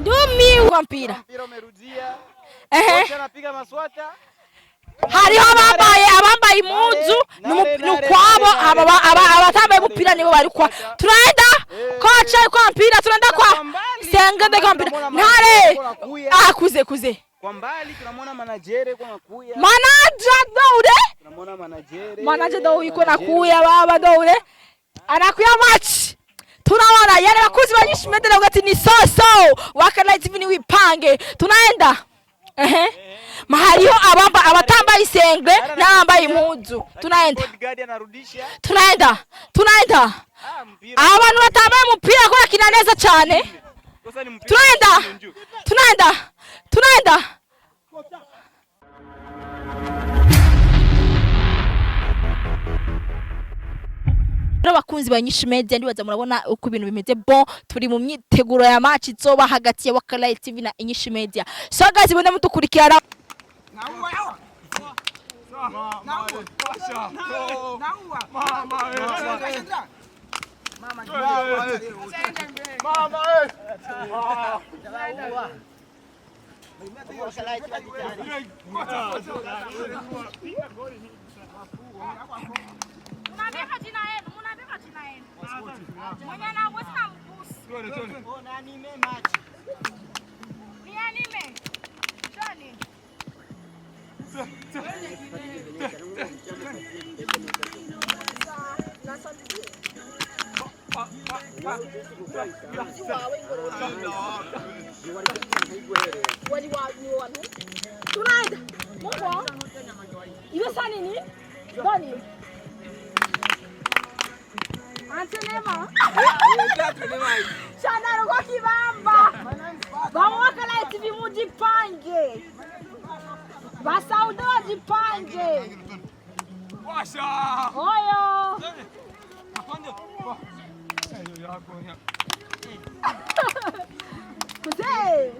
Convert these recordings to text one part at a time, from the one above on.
Ndumi wa mpira. Mpira umerudia. Kocha anapiga maswata. Hariho abambaye impuzu n'ukwabo abatambaye umupira nibo bari kwa. Turenda kocha kwa mpira turenda kwa sengende kwa mpira. Ntare kuze. Kwa mbali tunamwona manajere kwa nakuya. Manager Daure. Tunamwona manajere. Manager Daure yuko nakuya baba Daure. Anakuya match. Tunaona yale bakuzi banyishimedera ugati ni soso. Wakana TV ni wipange. Tunaenda. Mahariho abatambaye isengwe n'abambaye impuzu. Tunaenda. Abantu batambaye umupira ko yakina neza cyane. Tunaenda. Abakunzi banyisha media ndibaza murabona uko ibintu bimeze bon turi mu myiteguro ya match izoba hagati ya Waka TV na Inyisha Media. So guys bone mutukurikirana Shana rogo kibamba. Vamos Waka TV mujipange. Basaudo jipange. Washa. Oyo. Kuze.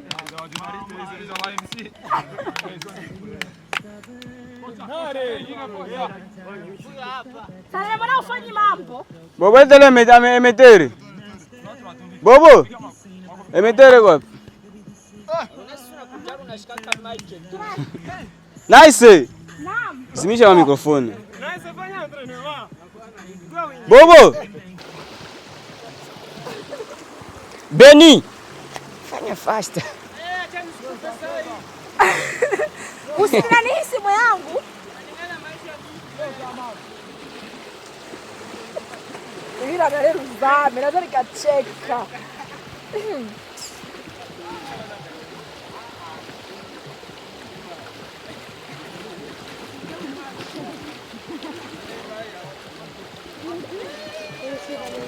Sasa mbona ufanyi mambo? Bobo tele emetere. Bobo. Emetere kwa. Nice. Naam. Zimisha wa mikrofoni. Bobo. Beni. Fanya faster. Usinani simu yangu. Ila gari ruzame, nadhani kacheka.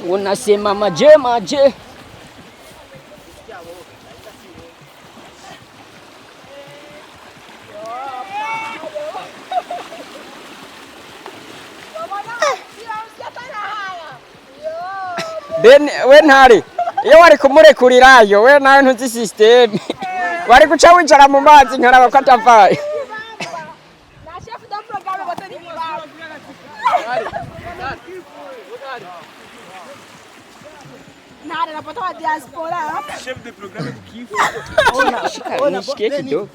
Unasema maje. Ben ntari iyo wari kumurekurirayo we nawe ntuzi system wari guca wicara mu mazi nkaraba ko atavaye Na chef da programme batari bibaba. Nada napata wa diaspora. Chef de programme kifo. Nishikie kidogo.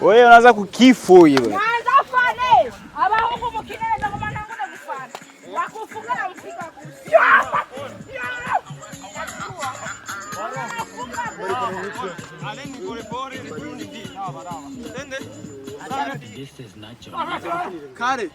Wewe unaanza kukifo wewe. Naanza fane. Aba huko mukineza kwa maana ngona kufana. Wakufunga na mfika kusia. This is not your Kare.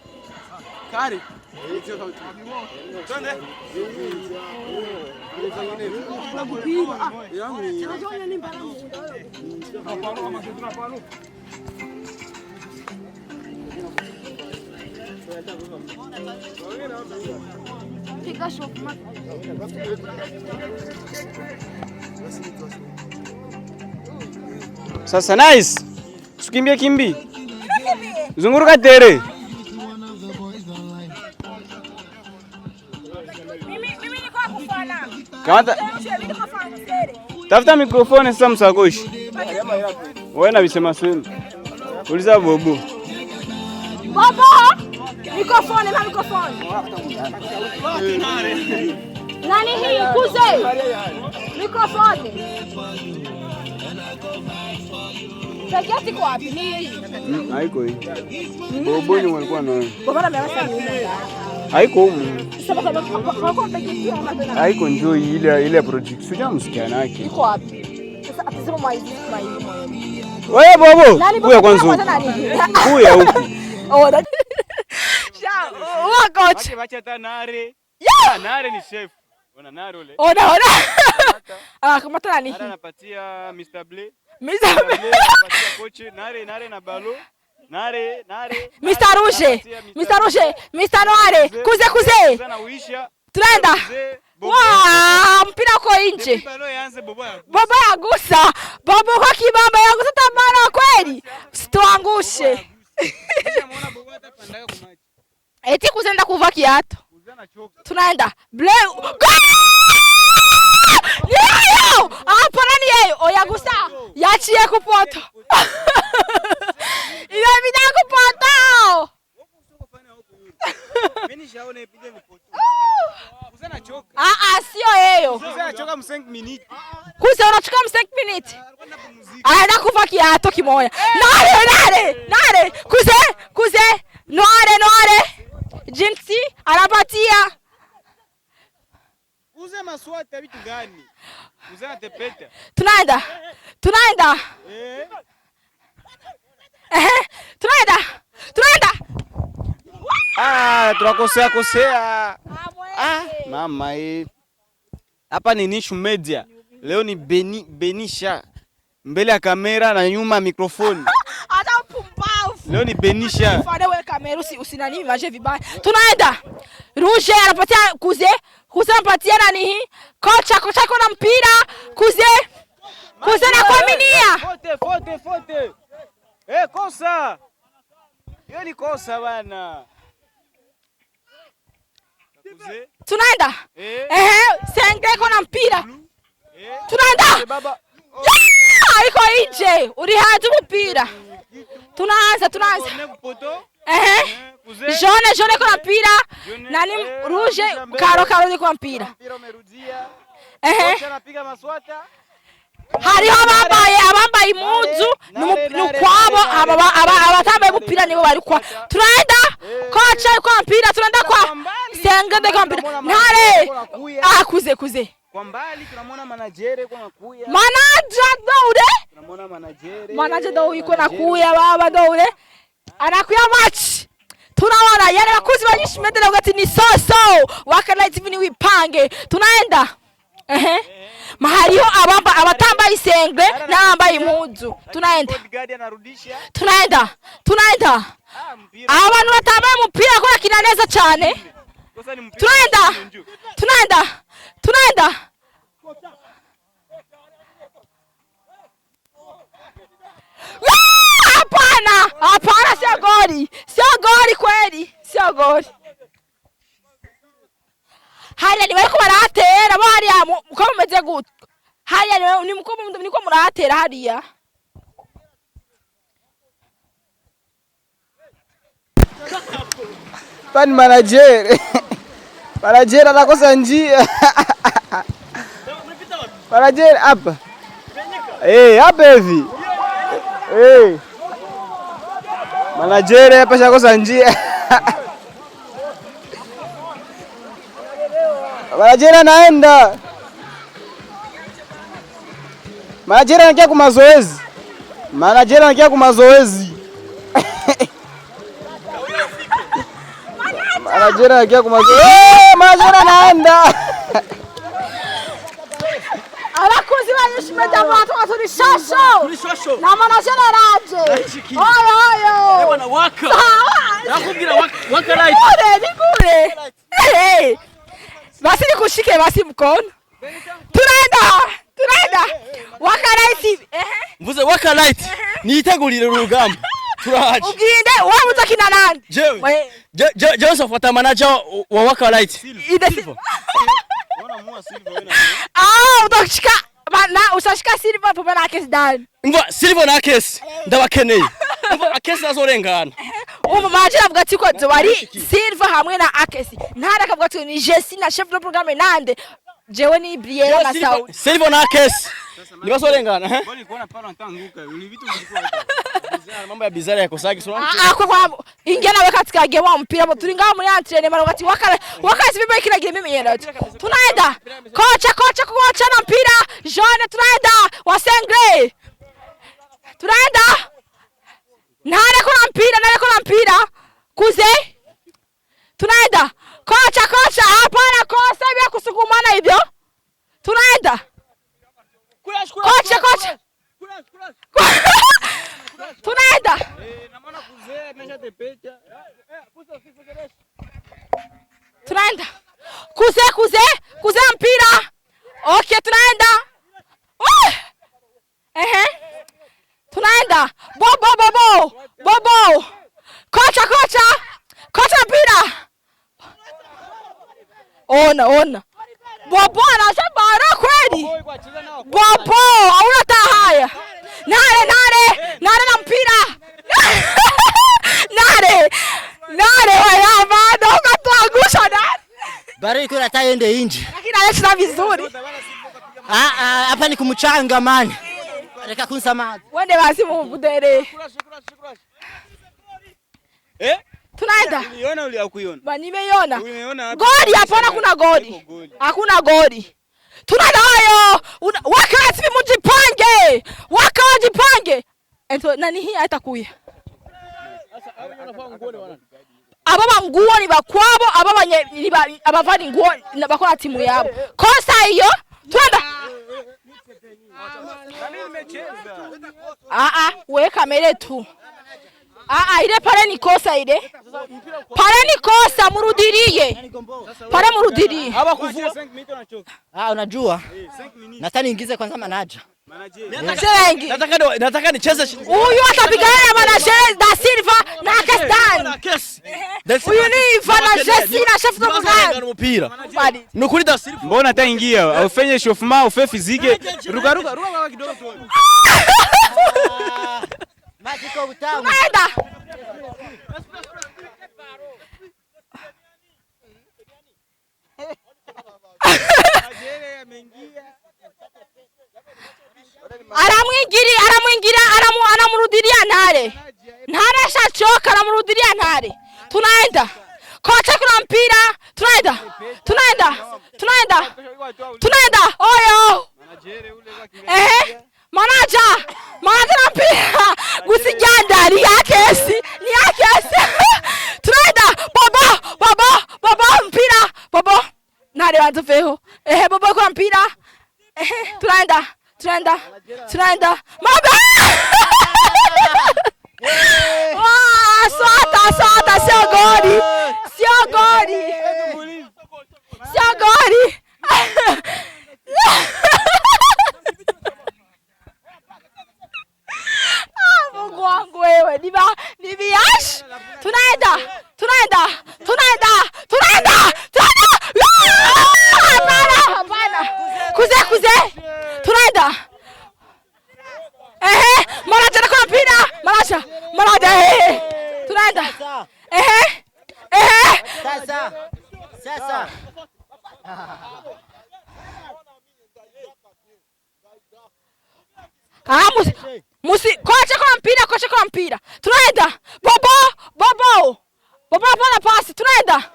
Sasa nice. Usikimbie kimbi. Zunguruka tere. Mimi niko kufana. Kamata. Tafuta mikrofoni sasa msakoshi. Wewe na bisema sema. Uliza Bobo. Mikrofoni. Nani hii kuze? Mikrofoni. Jacket iko wapi? Ni haiko hii. Bobo ni walikuwa nayo. Baba amewasa ni Haiko humu. Sasa kwa pekee Haiko njoo ile project. Sio msikiana yake. iko wapi? Sasa atasema maizi maizi. Wewe Bobo, kuya kwanza. Kuya huku. Oh, ja, coach. Wacha hata nare. Yeah, nare ni chef. Ona nare ule. Ona. Kama tena nini? Anapatia Mr. Blay. Mr. Blay anapatia coach nare na balo. Nare. Mr. Rouge. Mr. Noire. Kuze. Tunaenda. Mpira uko nje. Baba yagusa. Baba kwa kibamba yagusa tamana kweli. Situangushe. Eti kuzenda kuva kiatu. Tunaenda. Bleu. Niyo! Hapana ni yeye. Oyagusa. Yachie kupoto. Ile video kupoto. Sio yeye. Unachoka 5 minutes. Kuza unachoka 5 minutes. Aenda kuva kiatu kimoya. Nare. Kuze. Noire. Jinsi anapatia. Uze maswata vitu gani? Uze natepeta. Tunaenda. Tunaenda. Tunakosea. Mama hapa ni Nishu Media. Leo ni Benisha. Mbele ya kamera na nyuma mikrofoni. Hata pumbavu. Leo ni Benisha. Fade wewe kamera usinani image vibaya. Tunaenda. Rouge anapatia Kuze anapatia nani hii? Kocha kuna mpira. Kuze na kuaminia. Fote. Kosa. Hiyo ni kosa bana. Kuze. Tunaenda. Senge kuna mpira. Tunaenda. Baba. Iko nje. Urihaje mpira. Tunaanza. Jone kuna mpira. Nani Rouge karo ni kwa mpira. Mpira umerudia. Kocha anapiga maswata. Hariho abambaye impuzu nukwabo abatambaye umupira nibo bari kwa. Tunaenda kocha kwa mpira, tunaenda kwa Senge kwa mpira. Ntare kuze kwa mbali tunamwona manager kwa nakuya. Manager Daure Tunamwona manager. Manager Daure yuko nakuya baba Daure. Anakuya match. Tunaona yale bakuzi banyishimedera ugati ni soso. Waka Night TV wipange. Tunaenda. Mahariho abatambaye isengwe n'abambaye impuzu. Tunaenda. Abantu batambaye umupira ko yakina neza cyane. Tunaenda. Hapana, sio goli kweli. Sio goli. Hariya ni bariko baratera bo hariya uko mumeze gute. Hariya ni niko muratera hariya. Pani manager. Manager anakosa njia. Manager hapa. Hapa hivi. Manager hapa shakosa njia. Manager anaenda. Manager anakia kwa mazoezi. Manager anakia kwa mazoezi. Manager anaenda. Abakuzi banyishimeda abantu aturi shasho. Na manager araje. Oyo. Bwana waka. Nakubwira waka light. Nikure. Basi nikushike basi mkono. Tunaenda. Waka Night. Mvuze waka light. Nitegurire urugamba. Turahaje. Uginde wewe utakina nani? Jewe sofata manager wa waka light. Silver. Utashika bana usashika Silver pombe na kesi dani. Ngwa Silver na kesi ndabakeneye. Ngwa akesi azorengana. Manager avuga ati ko bari Silver hamwe na Akesi. Ntara akavuga ati ni Jesse na chef de programme nande. jewe ni Briella na Saudi. Silvo na kesi. Ni basolengana Mbona kuona pale unatanguka? Ni vitu vilikuwa mambo ya bizarre ya kosaki sio? Kwa ingia nawe katika game wa mpira turi ngaho muri entraînement wakati wakati bibi kiragira imimenyero. Tunaenda. Kocha na mpira. Jean tunaenda. Wa Sengre. Tunaenda. Nare kuna mpira. Kuze. Tunaenda. Kocha hapana kosa bila kusukumana hivyo. Tunaenda. Kocha. Tunaenda. Naona kuzee ameshatepecha. Tunaenda. Kuze mpira. Okay, tunaenda. Tunaenda. Bobo. Kocha mpira. Ona. Bobo anashabara kweli. Bobo, hauna haya. Nare na mpira. Nare waya bado ukatuangusha nare. Bari kuna taende inji. Lakini anacheza vizuri. Hapa ni kumchanga man. Reka kunsamadi. Wende basi mubudere. Tunaenda. Uliona uliakuiona? Ba nimeiona. Umeona wapi? Goli hapana kuna goli. Hakuna goli. Tunaenda hayo. Wakati mjipange. Wakajipange. Ento nani hii atakuya? Ababa nguo ni bakwabo, abavani nguo na bakora timu yabo. Kosa hiyo. Tunaenda. We kamera tu. Ile pale ni kosa ile. Pale ni kosa murudirie. Pale murudirie. Hapa kuvua 5 minutes unachoka. Unajua? 5 minutes. Nataka niingize kwanza manager. Nataka nicheze. Huyu atapigana na manager da Silva na Kestan. Huyu ni manager sina chef de gare. Mpira. Ni kuri da Silva. Mbona ataingia? Ufanye chauffement, ufe physique. Ruka baba kidogo tu. Matiko utamu. Tunaenda. Aramwingira anamurudiria Ntare. Ntare ashachoka anamurudiria Ntare. Tunaenda. Kocha kuna mpira. Tunaenda. Oyo. Manager na mpira. Gusijanda ni yake. Tunaenda. Baba mpira. Baba. Ntare wanzofeho. Baba kuna mpira. Tunaenda. Mama! Swata, sio goli. Mungu wangu wewe, ni biash. Tunaenda. Hapana. Kuze. Tunaenda. Manager na mpira. Manager. Tunaenda. Sasa. Kocha kwa mpira. Tunaenda. Bobo. Hapana pasi. Tunaenda.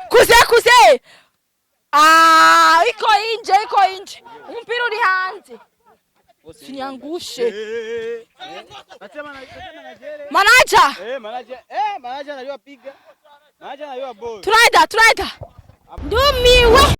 Kuze. Iko inje. Mpira uli hanze. Usiniangushe. Manager. Manager anajua piga. Manager anajua ball. Tunaenda. Ndumiwe.